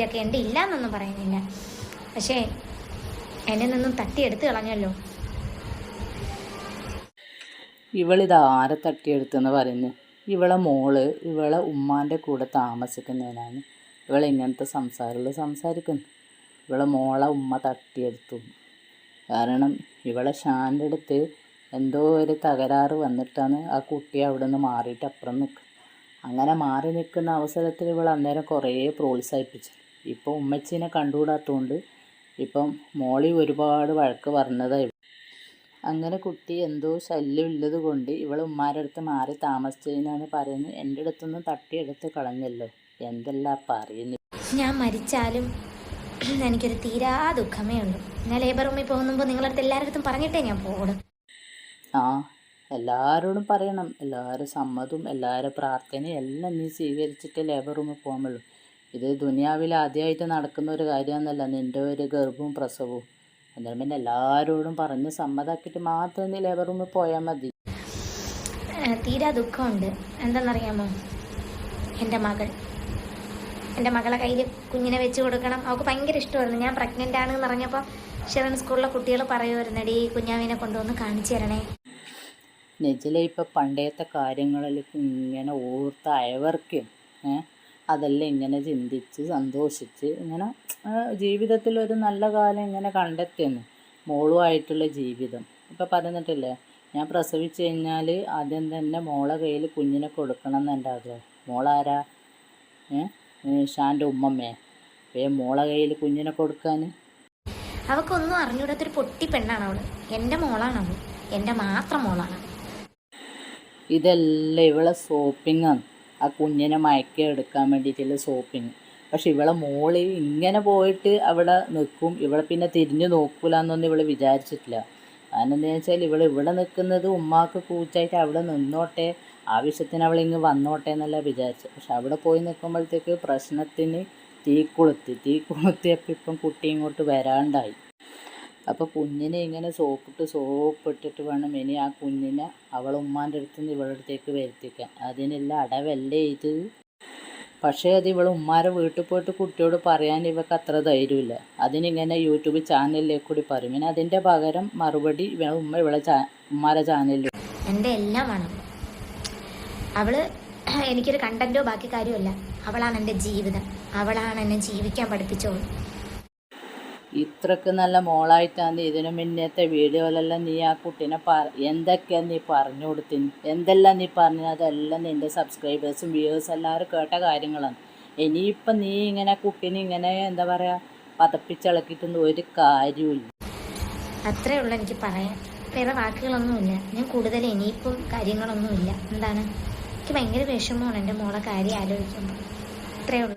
ഒക്കെ ഉണ്ട്, ഇല്ല എന്നൊന്നും പറയുന്നില്ല. പക്ഷേ എന്നെ നിന്നും തട്ടിയെടുത്ത് കളഞ്ഞല്ലോ. ഇവളിത് ആരെ തട്ടിയെടുത്തെന്ന് പറയുന്നത്? ഇവളെ മോള് ഇവളെ ഉമ്മാൻ്റെ കൂടെ താമസിക്കുന്നതിനാണ് ഇവളിങ്ങനത്തെ സംസാരങ്ങൾ സംസാരിക്കുന്നു. ഇവളെ മോളെ ഉമ്മ തട്ടിയെടുത്തു. കാരണം ഇവളെ ഷാൻ്റെ അടുത്ത് എന്തോ ഒരു തകരാറ് വന്നിട്ടാണ് ആ കുട്ടി അവിടെ നിന്ന് മാറിയിട്ട് അപ്പുറം നിൽക്കുക. അങ്ങനെ മാറി നിൽക്കുന്ന അവസരത്തിൽ ഇവൾ അന്നേരം കുറേ പ്രോത്സാഹിപ്പിച്ചു. ഇപ്പോൾ ഉമ്മച്ചീനെ കണ്ടുകൂടാത്തതുകൊണ്ട് ഇപ്പം മോളി ഒരുപാട് വഴക്ക് പറഞ്ഞതായി. അങ്ങനെ കുട്ടി എന്തോ ശല്യം ഉള്ളത് കൊണ്ട് ഇവൾ ഉമ്മാരുടെ അടുത്ത് മാറി താമസിച്ചതിനാണ് പറയുന്നത്. എൻ്റെ അടുത്തൊന്നും തട്ടിയെടുത്ത് കളഞ്ഞല്ലോ, എന്തെല്ലാം പറയുന്നു. ഞാൻ മരിച്ചാലും എനിക്കൊരു തീരാ ദുഃഖമേ ഉള്ളൂ. ഞാൻ ലേബർ റൂമിൽ പോകുമ്പോൾ നിങ്ങളടുത്ത് എല്ലാവരുടെ അടുത്തും പറഞ്ഞിട്ടേ ഞാൻ പോകും. ആ, എല്ലാവരോടും പറയണം. എല്ലാവരും സമ്മതവും എല്ലാവരും പ്രാർത്ഥനയും എല്ലാം നീ സ്വീകരിച്ചിട്ട് ലേബർ റൂമിൽ പോകുമ്പോഴുള്ളൂ. ഇത് ദുനിയാവിൽ ആദ്യമായിട്ട് നടക്കുന്ന ഒരു കാര്യമെന്നല്ല നിൻ്റെ ഒരു ഗർഭവും പ്രസവവും. എന്നാലും പിന്നെ എല്ലാവരോടും പറഞ്ഞ് സമ്മതാക്കിയിട്ട് മാത്രം നീ ലേബർ റൂമിൽ പോയാൽ മതി. തീരാ ദുഃഖമുണ്ട്. എന്താണെന്നറിയാമോ, എൻ്റെ മകളെ കയ്യിൽ കുഞ്ഞിനെ വെച്ച് കൊടുക്കണം. അവൾക്ക് ഭയങ്കര ഇഷ്ടമായിരുന്നു. ഞാൻ പ്രഗ്നൻ്റ് ആണെന്ന് പറഞ്ഞപ്പോൾ ഷെറൻ സ്കൂളിലെ കുട്ടികൾ പറയുമായിരുന്നടി, കുഞ്ഞാവിനെ കൊണ്ടുവന്ന് കാണിച്ചു തരണേ. നെജില ഇപ്പം പണ്ടത്തെ കാര്യങ്ങളിൽ ഇങ്ങനെ ഓർത്ത് അയവർക്ക് അതെല്ലാം ഇങ്ങനെ ചിന്തിച്ച് സന്തോഷിച്ച് ഇങ്ങനെ ജീവിതത്തിൽ ഒരു നല്ല കാലം ഇങ്ങനെ കണ്ടെത്തിയെന്ന് മോളുമായിട്ടുള്ള ജീവിതം. ഇപ്പം പറഞ്ഞിട്ടില്ലേ, ഞാൻ പ്രസവിച്ച് കഴിഞ്ഞാൽ ആദ്യം തന്നെ മോളെ കയ്യിൽ കുഞ്ഞിനെ കൊടുക്കണം എന്ന് എൻ്റെ ആഗ്രഹം. മോളാരാ? ഷാൻ്റെ ഉമ്മമ്മേ. മോളെ കയ്യിൽ കുഞ്ഞിനെ കൊടുക്കാൻ അവൾക്കൊന്നും അറിഞ്ഞൂടാത്തൊരു പൊട്ടി പെണ്ണാണ് അവൾ. എൻ്റെ മോളാണ് അവൾ, എൻ്റെ മാത്രം മോളാണ്. ഇതെല്ലാം ഇവളെ സോപ്പിങ്ങാണ്, ആ കുഞ്ഞിനെ മയക്കി എടുക്കാൻ വേണ്ടിയിട്ടുള്ള സോപ്പിങ്. പക്ഷെ ഇവളെ മോള് ഇങ്ങനെ പോയിട്ട് അവിടെ നിൽക്കും, ഇവളെ പിന്നെ തിരിഞ്ഞു നോക്കൂല എന്നൊന്നും ഇവള് വിചാരിച്ചിട്ടില്ല. കാരണം എന്താണെന്ന് വെച്ചാൽ ഇവിടെ നിൽക്കുന്നത് ഉമ്മാക്ക് കൂച്ചായിട്ട് അവിടെ നിന്നോട്ടെ, ആവശ്യത്തിന് അവളിങ്ങ് വന്നോട്ടെ എന്നല്ല വിചാരിച്ചത്. പക്ഷെ അവിടെ പോയി നിൽക്കുമ്പോഴത്തേക്ക് പ്രശ്നത്തിന് തീ കൊളുത്തിയപ്പോൾ ഇപ്പം കുട്ടി ഇങ്ങോട്ട് വരാണ്ടായി. അപ്പോൾ കുഞ്ഞിനെ ഇങ്ങനെ സോപ്പിട്ടിട്ട് വേണം ഇനി ആ കുഞ്ഞിനെ അവളെ ഉമ്മാൻ്റെ അടുത്ത് നിന്ന് ഇവളുടെ അടുത്തേക്ക് വരുത്തിക്കാൻ. അതിനുള്ള അടവല്ലേ ഇത്? പക്ഷേ അത് ഇവൾ ഉമ്മാരെ വീട്ടിൽ പോയിട്ട് കുട്ടിയോട് പറയാൻ ഇവൾക്ക് അത്ര ധൈര്യമില്ല. അതിനിങ്ങനെ യൂട്യൂബ് ചാനലിലേക്ക് കൂടി പറയും. പിന്നെ അതിൻ്റെ പകരം മറുപടി ഉമ്മ ഉമ്മാരെ ചാനലിൽ. എൻ്റെ എല്ലാമാണ് അവള്. എനിക്കൊരു കണ്ടൻറ്റോ ബാക്കി കാര്യമല്ല. അവളാണ് എൻ്റെ ജീവിതം, അവളാണ് എന്നെ ജീവിക്കാൻ പഠിപ്പിച്ചോളൂ. ഇത്രക്ക് നല്ല മോളായിട്ടാണ് ഇതിനു മുന്നത്തെ വീഡിയോയിലെല്ലാം നീ ആ കുട്ടീനെ എന്തൊക്കെയാണ് നീ പറഞ്ഞു കൊടുത്തിന്, എന്തെല്ലാം നീ പറഞ്ഞത് അതെല്ലാം നിൻ്റെ സബ്സ്ക്രൈബേഴ്സും വ്യൂവേഴ്സും എല്ലാവരും കേട്ട കാര്യങ്ങളാണ്. ഇനിയിപ്പം നീ ഇങ്ങനെ കുട്ടീനെ ഇങ്ങനെ എന്താ പറയുക പതപ്പിച്ചിളക്കിയിട്ടൊന്നും ഒരു കാര്യമില്ല. അത്രേ ഉള്ളൂ എനിക്ക് പറയാൻ, വേറെ വാക്കുകളൊന്നുമില്ല. ഞാൻ കൂടുതൽ ഇനിയിപ്പം കാര്യങ്ങളൊന്നുമില്ല. എന്താണ്, എനിക്ക് ഭയങ്കര വിഷമമാണ് എൻ്റെ മോളെ കാര്യം ആലോചിക്കുമ്പോൾ. അത്രേ ഉള്ളൂ.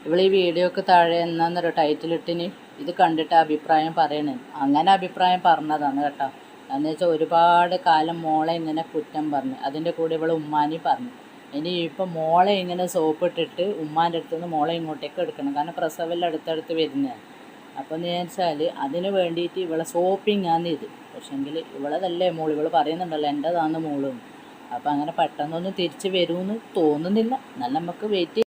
ഇവൾ ഈ വീഡിയോക്ക് താഴെ എന്നാന്നൊരു ടൈറ്റിലിട്ടിന് ഇത് കണ്ടിട്ട് അഭിപ്രായം പറയണേ. അങ്ങനെ അഭിപ്രായം പറഞ്ഞതാണ് കേട്ടോ. എന്ന് വെച്ചാൽ ഒരുപാട് കാലം മോളെ ഇങ്ങനെ കുറ്റം പറഞ്ഞു, അതിൻ്റെ കൂടെ ഇവൾ ഉമ്മാനി പറഞ്ഞു. ഇനി ഇപ്പം മോളെ ഇങ്ങനെ സോപ്പിട്ടിട്ട് ഉമ്മാൻ്റെ അടുത്ത് നിന്ന് മോളെ ഇങ്ങോട്ടേക്ക് എടുക്കണം. കാരണം പ്രസവെല്ലാം അടുത്തടുത്ത് വരുന്നതാണ്. അപ്പോൾ എന്ന് വെച്ചാൽ അതിന് വേണ്ടിയിട്ട് ഇവളെ സോപ്പിങ്ങാന്ന് ഇത്. പക്ഷേങ്കിൽ ഇവളതല്ലേ മോൾ, ഇവൾ പറയുന്നുണ്ടല്ലോ എൻ്റെതാന്ന് മോളെന്ന്. അപ്പോൾ അങ്ങനെ പെട്ടെന്നൊന്നും തിരിച്ച് വരുമെന്ന് തോന്നുന്നില്ല. എന്നാൽ നമുക്ക് വെയിറ്റ്